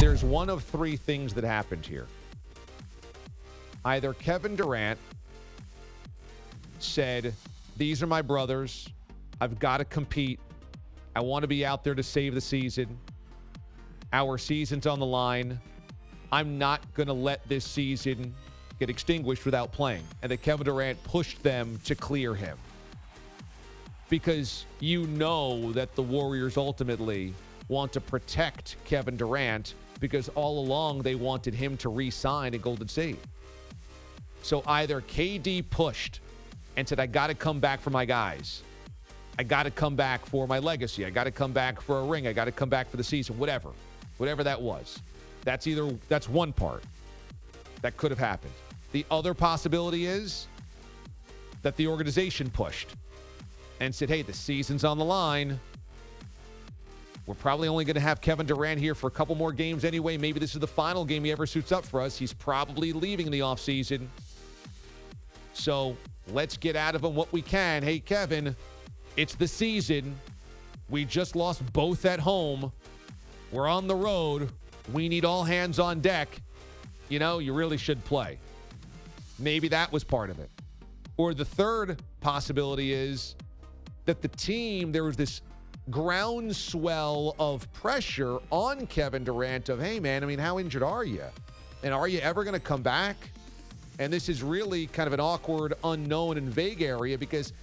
there's one of three things that happened here. Either Kevin Durant said, these are my brothers. I've got to compete. I want to be out there to save the season. Our season's on the line. I'm not going to let this season get extinguished without playing. And that Kevin Durant pushed them to clear him. Because you know that the Warriors ultimately want to protect Kevin Durant because all along they wanted him to re-sign in Golden State. So either KD pushed and said, I got to come back for my guys. I got to come back for my legacy. I got to come back for a ring. I got to come back for the season, whatever that was. That's one part that could have happened. The other possibility is that the organization pushed and said, hey, the season's on the line. We're probably only going to have Kevin Durant here for a couple more games anyway. Maybe this is the final game he ever suits up for us. He's probably leaving in the offseason. So let's get out of him what we can. Hey, Kevin, it's the season. We just lost both at home. We're on the road. We need all hands on deck. You know, you really should play. Maybe that was part of it. Or the third possibility is that the team, there was this groundswell of pressure on Kevin Durant of, hey, man, I mean, how injured are you? And are you ever going to come back? And this is really kind of an awkward, unknown, and vague area because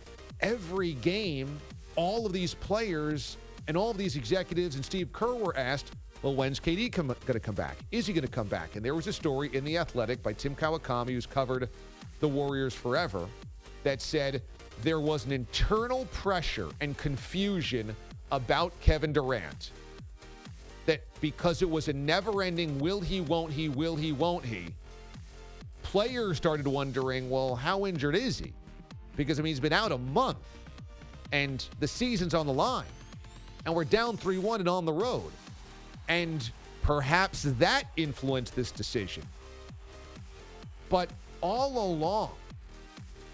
every game, all of these players and all of these executives and Steve Kerr were asked, well, when's KD going to come back? Is he going to come back? And there was a story in The Athletic by Tim Kawakami, who's covered the Warriors forever, that said there was an internal pressure and confusion about Kevin Durant. That because it was a never-ending will he, won't he, will he, won't he, players started wondering, well, how injured is he? Because, I mean, he's been out a month, and the season's on the line, and we're down 3-1 and on the road. And perhaps that influenced this decision. But all along,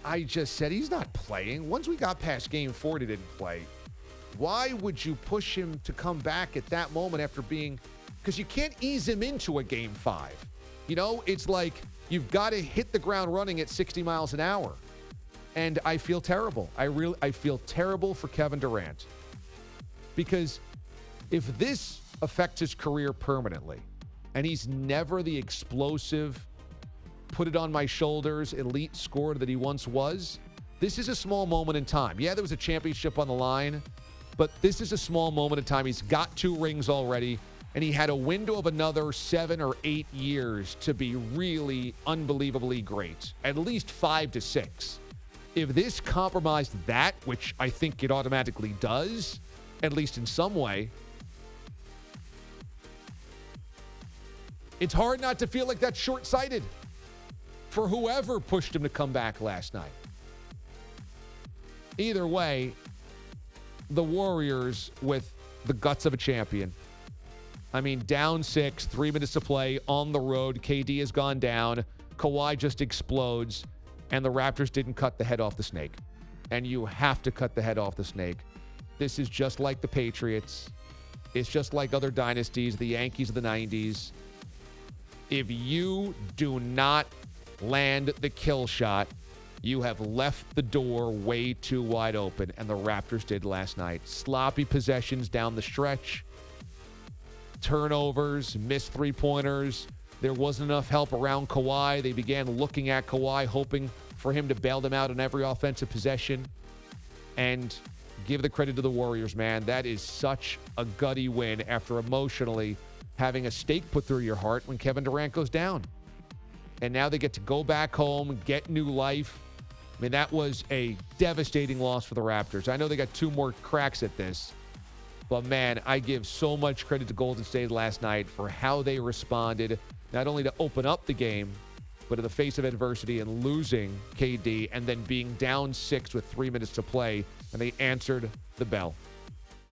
I just said, he's not playing. Once we got past Game 4, he didn't play. Why would you push him to come back at that moment after being... Because you can't ease him into a Game 5. You know, it's like you've got to hit the ground running at 60 miles an hour. And I feel terrible. I feel terrible for Kevin Durant. Because if this affects his career permanently, and he's never the explosive, put it on my shoulders, elite scorer that he once was, this is a small moment in time. Yeah, there was a championship on the line, but this is a small moment in time. He's got 2 rings already, and he had a window of another 7 or 8 years to be really unbelievably great, at least 5 to 6. If this compromised that, which I think it automatically does, at least in some way, it's hard not to feel like that's short-sighted for whoever pushed him to come back last night. Either way, the Warriors with the guts of a champion. I mean, down 6, 3 minutes to play on the road. KD has gone down. Kawhi just explodes. And the Raptors didn't cut the head off the snake. And you have to cut the head off the snake. This is just like the Patriots. It's just like other dynasties, the Yankees of the 90s. If you do not land the kill shot, you have left the door way too wide open, and the Raptors did last night. Sloppy possessions down the stretch, turnovers, missed three-pointers. There wasn't enough help around Kawhi. They began looking at Kawhi, hoping for him to bail them out on every offensive possession. And give the credit to the Warriors, man. That is such a gutty win after emotionally having a stake put through your heart when Kevin Durant goes down. And now they get to go back home, get new life. I mean, that was a devastating loss for the Raptors. I know they got 2 more cracks at this. But, man, I give so much credit to Golden State last night for how they responded, not only to open up the game, but in the face of adversity and losing KD and then being down 6 with 3 minutes to play, and they answered the bell.